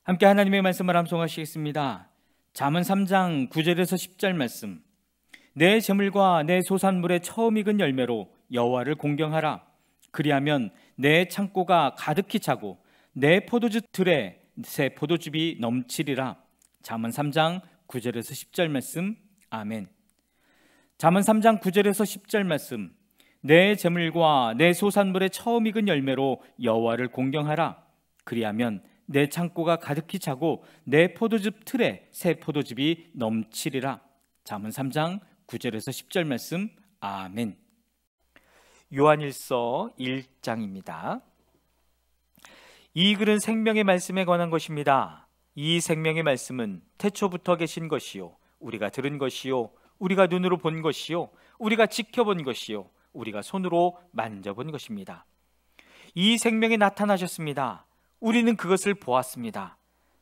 함께 하나님의 말씀을 암송하시겠습니다. 잠언 3장 9절에서 10절 말씀. 내 재물과 내 소산물의 처음 익은 열매로 여호와를 공경하라. 그리하면 내 창고가 가득히 차고 내 포도주 틀에 새 포도즙이 넘치리라. 잠언 3장 9절에서 10절 말씀. 아멘. 잠언 3장 9절에서 10절 말씀. 내 재물과 내 소산물의 처음 익은 열매로 여호와를 공경하라. 그리하면 내 창고가 가득히 차고 내 포도즙 틀에 새 포도즙이 넘치리라. 잠언 3장 9절에서 10절 말씀. 아멘. 요한일서 1장입니다. 이 글은 생명의 말씀에 관한 것입니다. 이 생명의 말씀은 태초부터 계신 것이요 우리가 들은 것이요 우리가 눈으로 본 것이요 우리가 지켜본 것이요 우리가 손으로 만져본 것입니다. 이 생명이 나타나셨습니다. 우리는 그것을 보았습니다.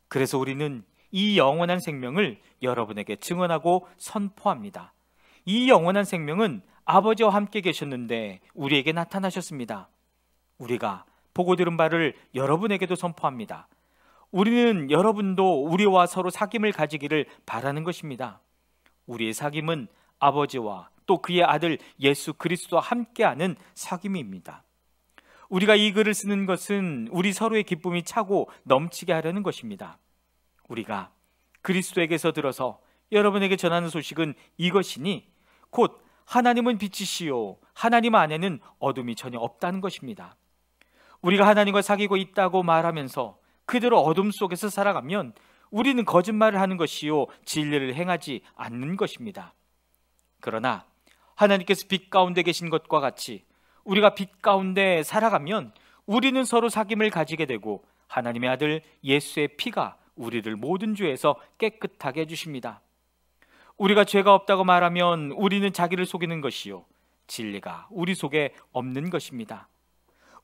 그래서 우리는 이 영원한 생명을 여러분에게 증언하고 선포합니다. 이 영원한 생명은 아버지와 함께 계셨는데 우리에게 나타나셨습니다. 우리가 보고 들은 바를 여러분에게도 선포합니다. 우리는 여러분도 우리와 서로 사귐을 가지기를 바라는 것입니다. 우리의 사귐은 아버지와 또 그의 아들 예수 그리스도와 함께하는 사귐입니다. 우리가 이 글을 쓰는 것은 우리 서로의 기쁨이 차고 넘치게 하려는 것입니다. 우리가 그리스도에게서 들어서 여러분에게 전하는 소식은 이것이니 곧 하나님은 빛이시요 하나님 안에는 어둠이 전혀 없다는 것입니다. 우리가 하나님과 사귀고 있다고 말하면서 그대로 어둠 속에서 살아가면 우리는 거짓말을 하는 것이요 진리를 행하지 않는 것입니다. 그러나 하나님께서 빛 가운데 계신 것과 같이 우리가 빛 가운데 살아가면 우리는 서로 사귐을 가지게 되고 하나님의 아들 예수의 피가 우리를 모든 죄에서 깨끗하게 해주십니다. 우리가 죄가 없다고 말하면 우리는 자기를 속이는 것이요 진리가 우리 속에 없는 것입니다.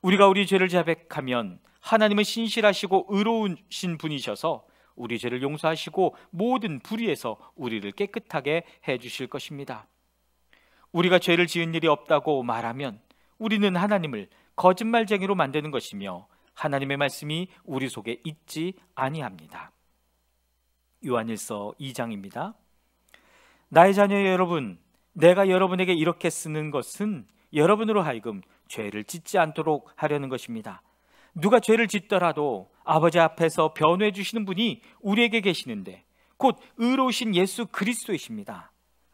우리가 우리 죄를 자백하면 하나님은 신실하시고 의로우신 분이셔서 우리 죄를 용서하시고 모든 불의에서 우리를 깨끗하게 해주실 것입니다. 우리가 죄를 지은 일이 없다고 말하면 우리는 하나님을 거짓말쟁이로 만드는 것이며 하나님의 말씀이 우리 속에 있지 아니합니다. 요한일서 2장입니다. 나의 자녀 여러분, 내가 여러분에게 이렇게 쓰는 것은 여러분으로 하여금 죄를 짓지 않도록 하려는 것입니다. 누가 죄를 짓더라도 아버지 앞에서 변호해 주시는 분이 우리에게 계시는데 곧 의로우신 예수 그리스도이십니다.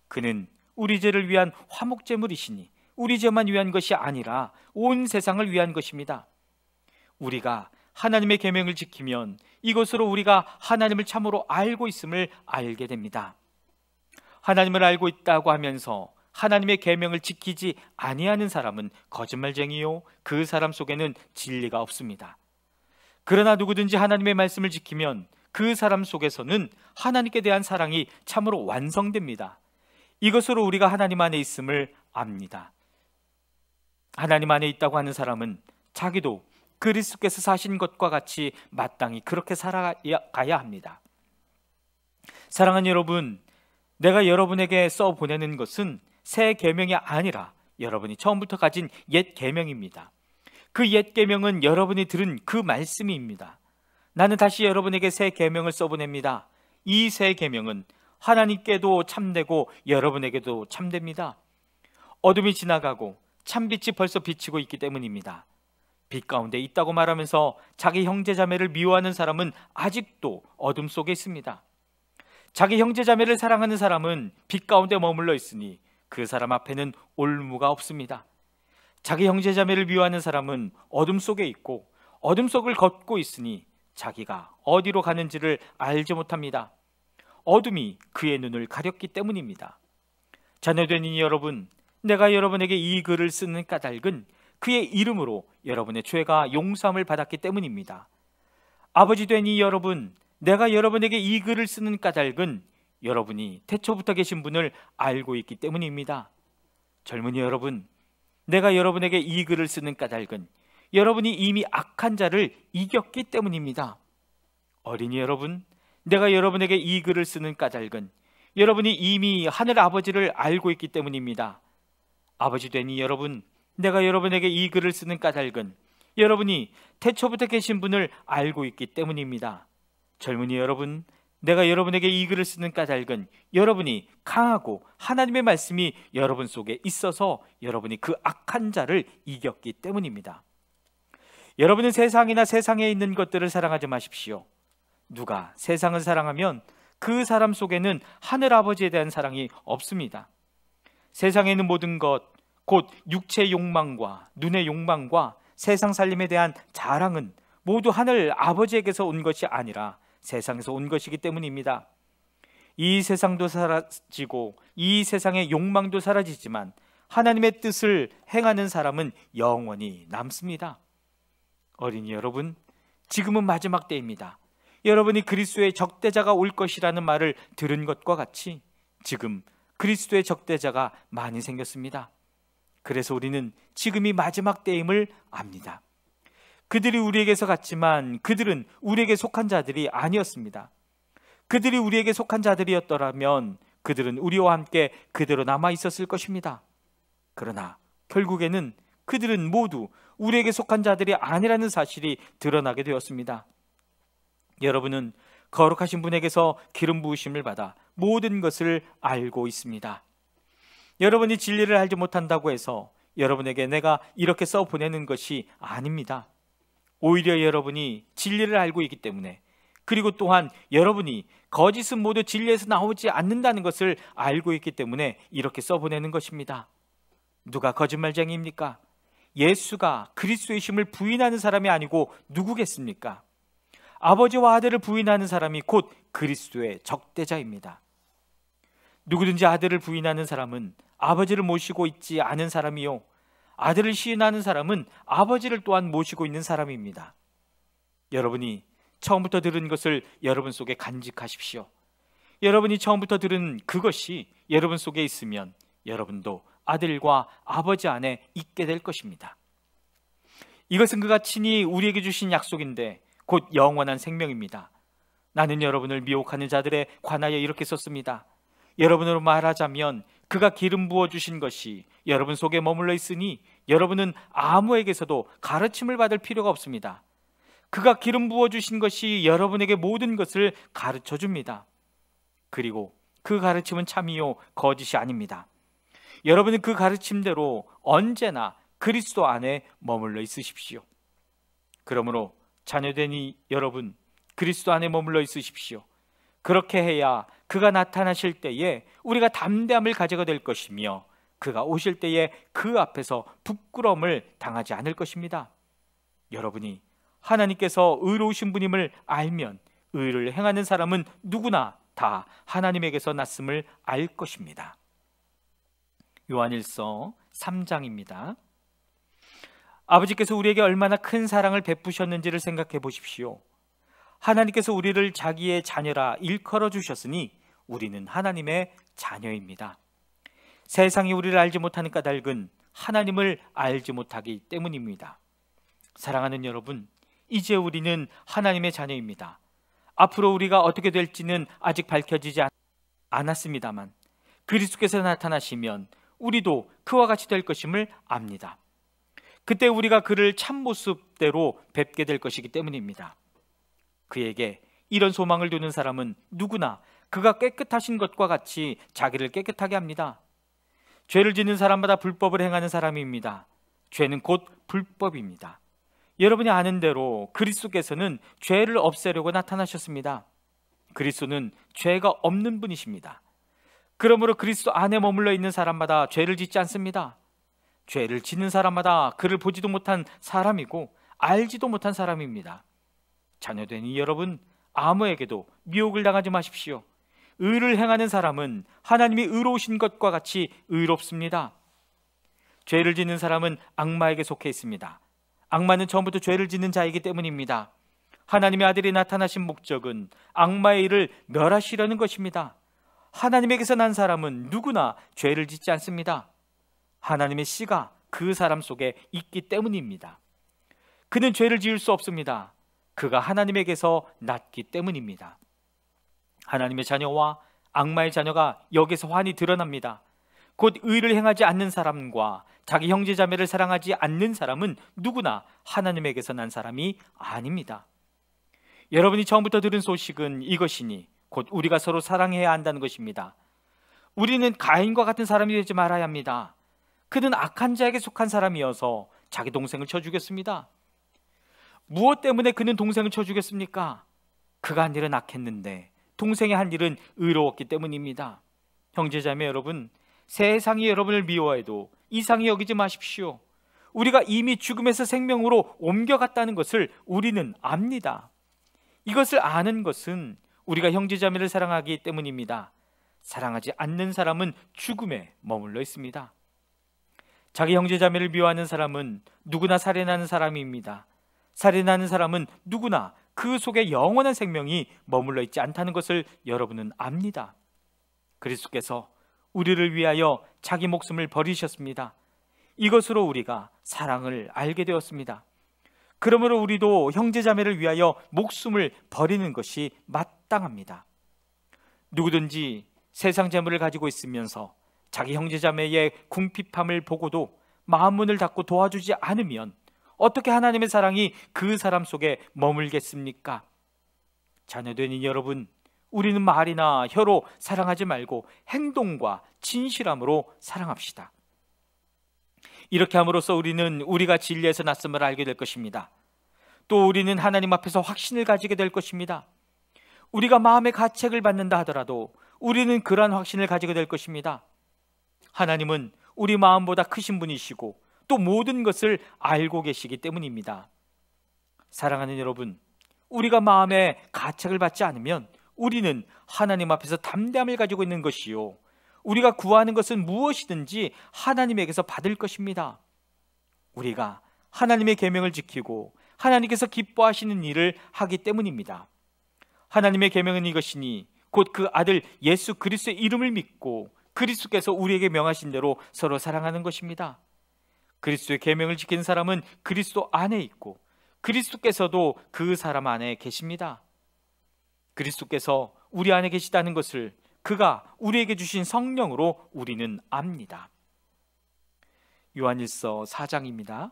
그는 우리 죄를 위한 화목제물이시니 우리 죄만 위한 것이 아니라 온 세상을 위한 것입니다. 우리가 하나님의 계명을 지키면 이것으로 우리가 하나님을 참으로 알고 있음을 알게 됩니다. 하나님을 알고 있다고 하면서 하나님의 계명을 지키지 아니하는 사람은 거짓말쟁이요 그 사람 속에는 진리가 없습니다. 그러나 누구든지 하나님의 말씀을 지키면 그 사람 속에서는 하나님께 대한 사랑이 참으로 완성됩니다. 이것으로 우리가 하나님 안에 있음을 압니다. 하나님 안에 있다고 하는 사람은 자기도 그리스도께서 사신 것과 같이 마땅히 그렇게 살아가야 합니다. 사랑하는 여러분, 내가 여러분에게 써 보내는 것은 새 계명이 아니라 여러분이 처음부터 가진 옛 계명입니다. 그 옛 계명은 여러분이 들은 그 말씀입니다. 나는 다시 여러분에게 새 계명을 써보냅니다. 이 새 계명은 하나님께도 참되고 여러분에게도 참됩니다. 어둠이 지나가고 참빛이 벌써 비치고 있기 때문입니다. 빛 가운데 있다고 말하면서 자기 형제자매를 미워하는 사람은 아직도 어둠 속에 있습니다. 자기 형제자매를 사랑하는 사람은 빛 가운데 머물러 있으니 그 사람 앞에는 올무가 없습니다. 자기 형제자매를 미워하는 사람은 어둠 속에 있고 어둠 속을 걷고 있으니 자기가 어디로 가는지를 알지 못합니다. 어둠이 그의 눈을 가렸기 때문입니다. 자녀되니 여러분, 내가 여러분에게 이 글을 쓰는 까닭은 그의 이름으로 여러분의 죄가 용서함을 받았기 때문입니다. 아버지 되니 여러분, 내가 여러분에게 이 글을 쓰는 까닭은 여러분이 태초부터 계신 분을 알고 있기 때문입니다. 젊은이 여러분, 내가 여러분에게 이 글을 쓰는 까닭은 여러분이 이미 악한 자를 이겼기 때문입니다. 어린이 여러분, 내가 여러분에게 이 글을 쓰는 까닭은 여러분이 이미 하늘 아버지를 알고 있기 때문입니다. 아버지 되니 여러분, 내가 여러분에게 이 글을 쓰는 까닭은 여러분이 태초부터 계신 분을 알고 있기 때문입니다. 젊은이 여러분, 내가 여러분에게 이 글을 쓰는 까닭은 여러분이 강하고 하나님의 말씀이 여러분 속에 있어서 여러분이 그 악한 자를 이겼기 때문입니다. 여러분은 세상이나 세상에 있는 것들을 사랑하지 마십시오. 누가 세상을 사랑하면 그 사람 속에는 하늘 아버지에 대한 사랑이 없습니다. 세상에 있는 모든 것, 곧 육체의 욕망과 눈의 욕망과 세상 살림에 대한 자랑은 모두 하늘 아버지에게서 온 것이 아니라 세상에서 온 것이기 때문입니다. 이 세상도 사라지고 이 세상의 욕망도 사라지지만 하나님의 뜻을 행하는 사람은 영원히 남습니다. 어린이 여러분, 지금은 마지막 때입니다. 여러분이 그리스도의 적대자가 올 것이라는 말을 들은 것과 같이 지금 그리스도의 적대자가 많이 생겼습니다. 그래서 우리는 지금이 마지막 때임을 압니다. 그들이 우리에게서 갔지만 그들은 우리에게 속한 자들이 아니었습니다. 그들이 우리에게 속한 자들이었더라면 그들은 우리와 함께 그대로 남아 있었을 것입니다. 그러나 결국에는 그들은 모두 우리에게 속한 자들이 아니라는 사실이 드러나게 되었습니다. 여러분은 거룩하신 분에게서 기름 부으심을 받아 모든 것을 알고 있습니다. 여러분이 진리를 알지 못한다고 해서 여러분에게 내가 이렇게 써 보내는 것이 아닙니다. 오히려 여러분이 진리를 알고 있기 때문에, 그리고 또한 여러분이 거짓은 모두 진리에서 나오지 않는다는 것을 알고 있기 때문에 이렇게 써보내는 것입니다. 누가 거짓말쟁이입니까? 예수가 그리스도의 심을 부인하는 사람이 아니고 누구겠습니까? 아버지와 아들을 부인하는 사람이 곧 그리스도의 적대자입니다. 누구든지 아들을 부인하는 사람은 아버지를 모시고 있지 않은 사람이요, 아들을 시인하는 사람은 아버지를 또한 모시고 있는 사람입니다. 여러분이 처음부터 들은 것을 여러분 속에 간직하십시오. 여러분이 처음부터 들은 그것이 여러분 속에 있으면 여러분도 아들과 아버지 안에 있게 될 것입니다. 이것은 그가 친히 우리에게 주신 약속인데 곧 영원한 생명입니다. 나는 여러분을 미혹하는 자들에 관하여 이렇게 썼습니다. 여러분으로 말하자면 그가 기름 부어주신 것이 여러분 속에 머물러 있으니 여러분은 아무에게서도 가르침을 받을 필요가 없습니다. 그가 기름 부어주신 것이 여러분에게 모든 것을 가르쳐 줍니다. 그리고 그 가르침은 참이요 거짓이 아닙니다. 여러분은 그 가르침대로 언제나 그리스도 안에 머물러 있으십시오. 그러므로 자녀된 여러분, 그리스도 안에 머물러 있으십시오. 그렇게 해야 그가 나타나실 때에 우리가 담대함을 가져가 될 것이며 그가 오실 때에 그 앞에서 부끄러움을 당하지 않을 것입니다. 여러분이 하나님께서 의로우신 분임을 알면 의를 행하는 사람은 누구나 다 하나님에게서 났음을 알 것입니다. 요한일서 3장입니다. 아버지께서 우리에게 얼마나 큰 사랑을 베푸셨는지를 생각해 보십시오. 하나님께서 우리를 자기의 자녀라 일컬어 주셨으니 우리는 하나님의 자녀입니다. 세상이 우리를 알지 못하는 까닭은 하나님을 알지 못하기 때문입니다. 사랑하는 여러분, 이제 우리는 하나님의 자녀입니다. 앞으로 우리가 어떻게 될지는 아직 밝혀지지 않았습니다만 그리스도께서 나타나시면 우리도 그와 같이 될 것임을 압니다. 그때 우리가 그를 참모습대로 뵙게 될 것이기 때문입니다. 그에게 이런 소망을 두는 사람은 누구나 그가 깨끗하신 것과 같이 자기를 깨끗하게 합니다. 죄를 짓는 사람마다 불법을 행하는 사람입니다. 죄는 곧 불법입니다. 여러분이 아는 대로 그리스도께서는 죄를 없애려고 나타나셨습니다. 그리스도는 죄가 없는 분이십니다. 그러므로 그리스도 안에 머물러 있는 사람마다 죄를 짓지 않습니다. 죄를 짓는 사람마다 그를 보지도 못한 사람이고 알지도 못한 사람입니다. 자녀된 이 여러분, 아무에게도 미혹을 당하지 마십시오. 의를 행하는 사람은 하나님이 의로우신 것과 같이 의롭습니다. 죄를 짓는 사람은 악마에게 속해 있습니다. 악마는 처음부터 죄를 짓는 자이기 때문입니다. 하나님의 아들이 나타나신 목적은 악마의 일을 멸하시려는 것입니다. 하나님에게서 난 사람은 누구나 죄를 짓지 않습니다. 하나님의 씨가 그 사람 속에 있기 때문입니다. 그는 죄를 지을 수 없습니다. 그가 하나님에게서 났기 때문입니다. 하나님의 자녀와 악마의 자녀가 여기서 환히 드러납니다. 곧 의를 행하지 않는 사람과 자기 형제 자매를 사랑하지 않는 사람은 누구나 하나님에게서 난 사람이 아닙니다. 여러분이 처음부터 들은 소식은 이것이니 곧 우리가 서로 사랑해야 한다는 것입니다. 우리는 가인과 같은 사람이 되지 말아야 합니다. 그는 악한 자에게 속한 사람이어서 자기 동생을 쳐 죽였습니다. 무엇 때문에 그는 동생을 쳐 죽였습니까? 그가 한 일은 악했는데 동생이 한 일은 의로웠기 때문입니다. 형제자매 여러분, 세상이 여러분을 미워해도 이상히 여기지 마십시오. 우리가 이미 죽음에서 생명으로 옮겨갔다는 것을 우리는 압니다. 이것을 아는 것은 우리가 형제자매를 사랑하기 때문입니다. 사랑하지 않는 사람은 죽음에 머물러 있습니다. 자기 형제자매를 미워하는 사람은 누구나 살인하는 사람입니다. 살인하는 사람은 누구나 그 속에 영원한 생명이 머물러 있지 않다는 것을 여러분은 압니다. 그리스도께서 우리를 위하여 자기 목숨을 버리셨습니다. 이것으로 우리가 사랑을 알게 되었습니다. 그러므로 우리도 형제자매를 위하여 목숨을 버리는 것이 마땅합니다. 누구든지 세상 재물을 가지고 있으면서 자기 형제자매의 궁핍함을 보고도 마음 문을 닫고 도와주지 않으면 어떻게 하나님의 사랑이 그 사람 속에 머물겠습니까? 자녀된 여러분, 우리는 말이나 혀로 사랑하지 말고 행동과 진실함으로 사랑합시다. 이렇게 함으로써 우리는 우리가 진리에서 났음을 알게 될 것입니다. 또 우리는 하나님 앞에서 확신을 가지게 될 것입니다. 우리가 마음의 가책을 받는다 하더라도 우리는 그러한 확신을 가지게 될 것입니다. 하나님은 우리 마음보다 크신 분이시고 또 모든 것을 알고 계시기 때문입니다. 사랑하는 여러분, 우리가 마음의 가책을 받지 않으면 우리는 하나님 앞에서 담대함을 가지고 있는 것이요, 우리가 구하는 것은 무엇이든지 하나님에게서 받을 것입니다. 우리가 하나님의 계명을 지키고 하나님께서 기뻐하시는 일을 하기 때문입니다. 하나님의 계명은 이것이니 곧 그 아들 예수 그리스도의 이름을 믿고 그리스도께서 우리에게 명하신 대로 서로 사랑하는 것입니다. 그리스도의 계명을 지키는 사람은 그리스도 안에 있고 그리스도께서도 그 사람 안에 계십니다. 그리스도께서 우리 안에 계시다는 것을 그가 우리에게 주신 성령으로 우리는 압니다. 요한일서 4장입니다.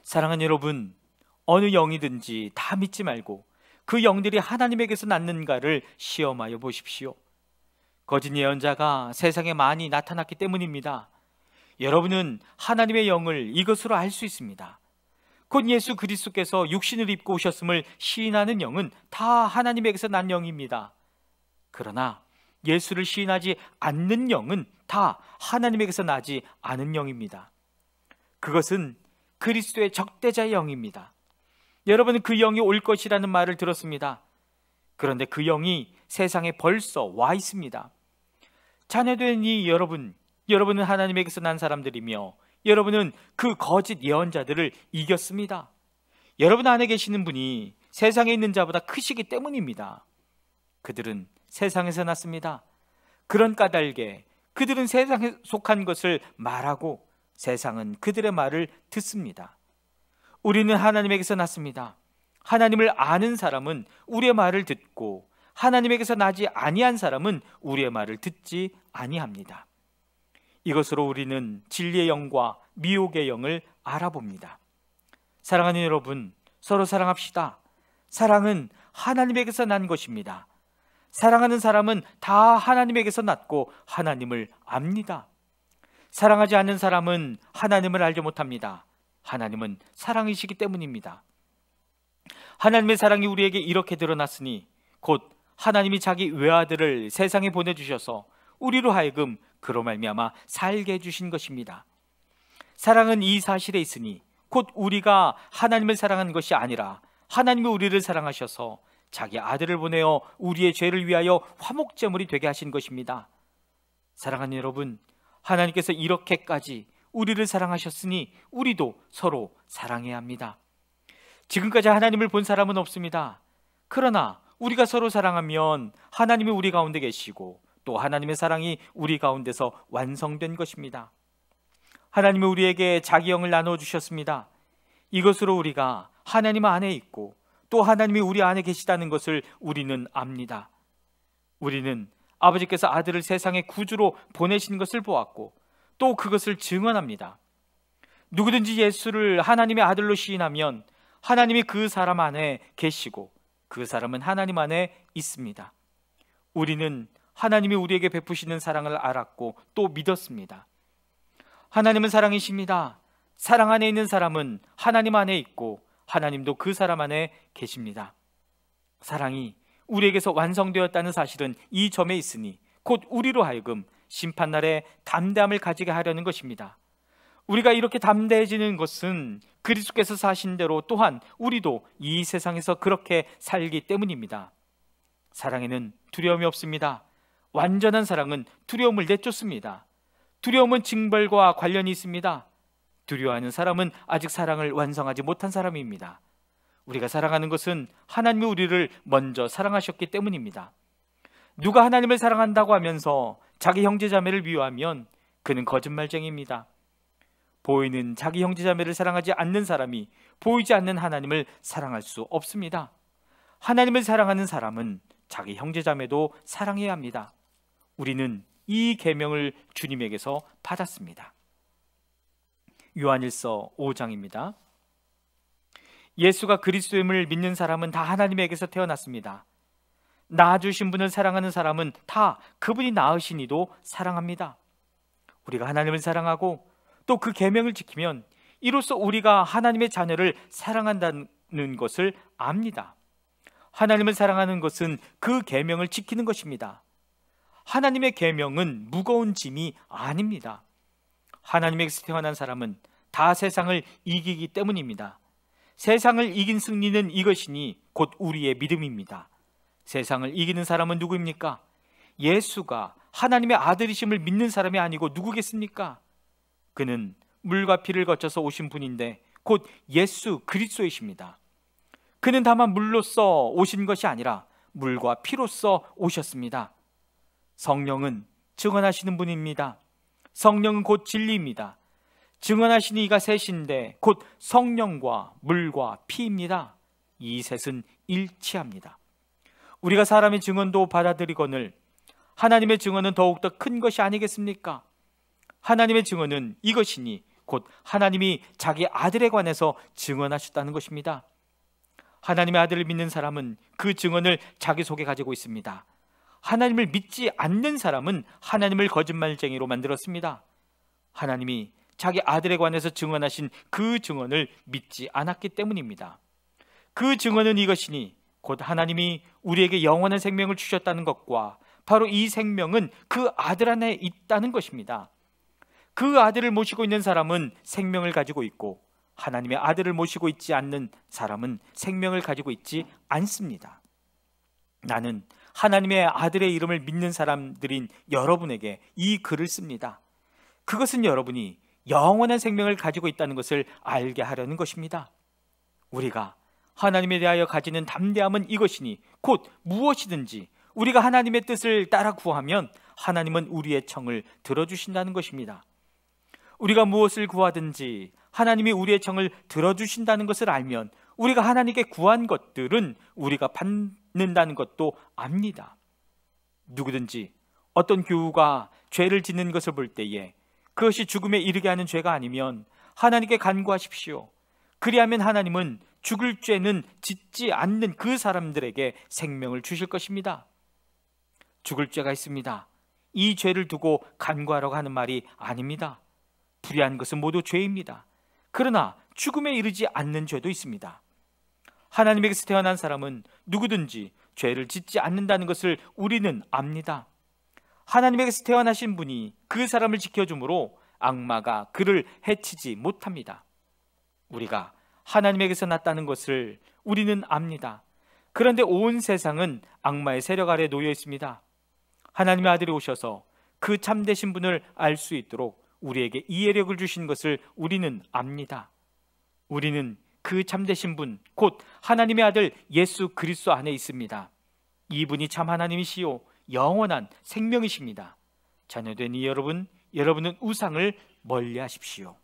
사랑하는 여러분, 어느 영이든지 다 믿지 말고 그 영들이 하나님에게서 났는가를 시험하여 보십시오. 거짓 예언자가 세상에 많이 나타났기 때문입니다. 여러분은 하나님의 영을 이것으로 알 수 있습니다. 곧 예수 그리스도께서 육신을 입고 오셨음을 시인하는 영은 다 하나님에게서 난 영입니다. 그러나 예수를 시인하지 않는 영은 다 하나님에게서 나지 않은 영입니다. 그것은 그리스도의 적대자의 영입니다. 여러분은 그 영이 올 것이라는 말을 들었습니다. 그런데 그 영이 세상에 벌써 와 있습니다. 자녀된 이 여러분은 하나님에게서 난 사람들이며 여러분은 그 거짓 예언자들을 이겼습니다. 여러분 안에 계시는 분이 세상에 있는 자보다 크시기 때문입니다. 그들은 세상에서 났습니다. 그런 까닭에 그들은 세상에 속한 것을 말하고 세상은 그들의 말을 듣습니다. 우리는 하나님에게서 났습니다. 하나님을 아는 사람은 우리의 말을 듣고 하나님에게서 나지 아니한 사람은 우리의 말을 듣지 아니합니다. 이것으로 우리는 진리의 영과 미혹의 영을 알아봅니다. 사랑하는 여러분, 서로 사랑합시다. 사랑은 하나님에게서 난 것입니다. 사랑하는 사람은 다 하나님에게서 났고 하나님을 압니다. 사랑하지 않는 사람은 하나님을 알지 못합니다. 하나님은 사랑이시기 때문입니다. 하나님의 사랑이 우리에게 이렇게 드러났으니 곧 하나님이 자기 외아들을 세상에 보내주셔서 우리로 하여금 그로 말미암아 살게 해주신 것입니다. 사랑은 이 사실에 있으니 곧 우리가 하나님을 사랑하는 것이 아니라 하나님이 우리를 사랑하셔서 자기 아들을 보내어 우리의 죄를 위하여 화목제물이 되게 하신 것입니다. 사랑하는 여러분, 하나님께서 이렇게까지 우리를 사랑하셨으니 우리도 서로 사랑해야 합니다. 지금까지 하나님을 본 사람은 없습니다. 그러나 우리가 서로 사랑하면 하나님이 우리 가운데 계시고 또 하나님의 사랑이 우리 가운데서 완성된 것입니다. 하나님이 우리에게 자기 영을 나눠주셨습니다. 이것으로 우리가 하나님 안에 있고 또 하나님이 우리 안에 계시다는 것을 우리는 압니다. 우리는 아버지께서 아들을 세상의 구주로 보내신 것을 보았고 또 그것을 증언합니다. 누구든지 예수를 하나님의 아들로 시인하면 하나님이 그 사람 안에 계시고 그 사람은 하나님 안에 있습니다. 우리는 하나님이 우리에게 베푸시는 사랑을 알았고 또 믿었습니다. 하나님은 사랑이십니다. 사랑 안에 있는 사람은 하나님 안에 있고 하나님도 그 사람 안에 계십니다. 사랑이 우리에게서 완성되었다는 사실은 이 점에 있으니 곧 우리로 하여금 심판날에 담대함을 가지게 하려는 것입니다. 우리가 이렇게 담대해지는 것은 그리스도께서 사신 대로 또한 우리도 이 세상에서 그렇게 살기 때문입니다. 사랑에는 두려움이 없습니다. 완전한 사랑은 두려움을 내쫓습니다. 두려움은 징벌과 관련이 있습니다. 두려워하는 사람은 아직 사랑을 완성하지 못한 사람입니다. 우리가 사랑하는 것은 하나님이 우리를 먼저 사랑하셨기 때문입니다. 누가 하나님을 사랑한다고 하면서 자기 형제자매를 미워하면 그는 거짓말쟁이입니다. 보이는 자기 형제자매를 사랑하지 않는 사람이 보이지 않는 하나님을 사랑할 수 없습니다. 하나님을 사랑하는 사람은 자기 형제자매도 사랑해야 합니다. 우리는 이 계명을 주님에게서 받았습니다. 요한일서 5장입니다. 예수가 그리스도임을 믿는 사람은 다 하나님에게서 태어났습니다. 낳아주신 분을 사랑하는 사람은 다 그분이 낳으신 이도 사랑합니다. 우리가 하나님을 사랑하고 또 그 계명을 지키면 이로써 우리가 하나님의 자녀를 사랑한다는 것을 압니다. 하나님을 사랑하는 것은 그 계명을 지키는 것입니다. 하나님의 계명은 무거운 짐이 아닙니다. 하나님에게서 태어난 사람은 다 세상을 이기기 때문입니다. 세상을 이긴 승리는 이것이니 곧 우리의 믿음입니다. 세상을 이기는 사람은 누구입니까? 예수가 하나님의 아들이심을 믿는 사람이 아니고 누구겠습니까? 그는 물과 피를 거쳐서 오신 분인데 곧 예수 그리스도이십니다. 그는 다만 물로써 오신 것이 아니라 물과 피로써 오셨습니다. 성령은 증언하시는 분입니다. 성령은 곧 진리입니다. 증언하시는 이가 셋인데 곧 성령과 물과 피입니다. 이 셋은 일치합니다. 우리가 사람의 증언도 받아들이거늘 하나님의 증언은 더욱더 큰 것이 아니겠습니까? 하나님의 증언은 이것이니 곧 하나님이 자기 아들에 관해서 증언하셨다는 것입니다. 하나님의 아들을 믿는 사람은 그 증언을 자기 속에 가지고 있습니다. 하나님을 믿지 않는 사람은 하나님을 거짓말쟁이로 만들었습니다. 하나님이 자기 아들에 관해서 증언하신 그 증언을 믿지 않았기 때문입니다. 그 증언은 이것이니 곧 하나님이 우리에게 영원한 생명을 주셨다는 것과 바로 이 생명은 그 아들 안에 있다는 것입니다. 그 아들을 모시고 있는 사람은 생명을 가지고 있고 하나님의 아들을 모시고 있지 않는 사람은 생명을 가지고 있지 않습니다. 나는 하나님의 아들의 이름을 믿는 사람들인 여러분에게 이 글을 씁니다. 그것은 여러분이 영원한 생명을 가지고 있다는 것을 알게 하려는 것입니다. 우리가 하나님에 대하여 가지는 담대함은 이것이니 곧 무엇이든지 우리가 하나님의 뜻을 따라 구하면 하나님은 우리의 청을 들어주신다는 것입니다. 우리가 무엇을 구하든지 하나님이 우리의 청을 들어주신다는 것을 알면 우리가 하나님께 구한 것들은 우리가 받는다는 것도 압니다. 누구든지 어떤 교우가 죄를 짓는 것을 볼 때에 그것이 죽음에 이르게 하는 죄가 아니면 하나님께 간구하십시오. 그리하면 하나님은 죽을 죄는 짓지 않는 그 사람들에게 생명을 주실 것입니다. 죽을 죄가 있습니다. 이 죄를 두고 간구하라고 하는 말이 아닙니다. 불의한 것은 모두 죄입니다. 그러나 죽음에 이르지 않는 죄도 있습니다. 하나님에게서 태어난 사람은 누구든지 죄를 짓지 않는다는 것을 우리는 압니다. 하나님에게서 태어나신 분이 그 사람을 지켜주므로 악마가 그를 해치지 못합니다. 우리가 하나님에게서 났다는 것을 우리는 압니다. 그런데 온 세상은 악마의 세력 아래 놓여 있습니다. 하나님의 아들이 오셔서 그 참되신 분을 알 수 있도록 우리에게 이해력을 주신 것을 우리는 압니다. 우리는 그 참되신 분, 곧 하나님의 아들 예수 그리스도 안에 있습니다. 이분이 참 하나님이시요 영원한 생명이십니다. 자녀된 이 여러분, 여러분은 우상을 멀리하십시오.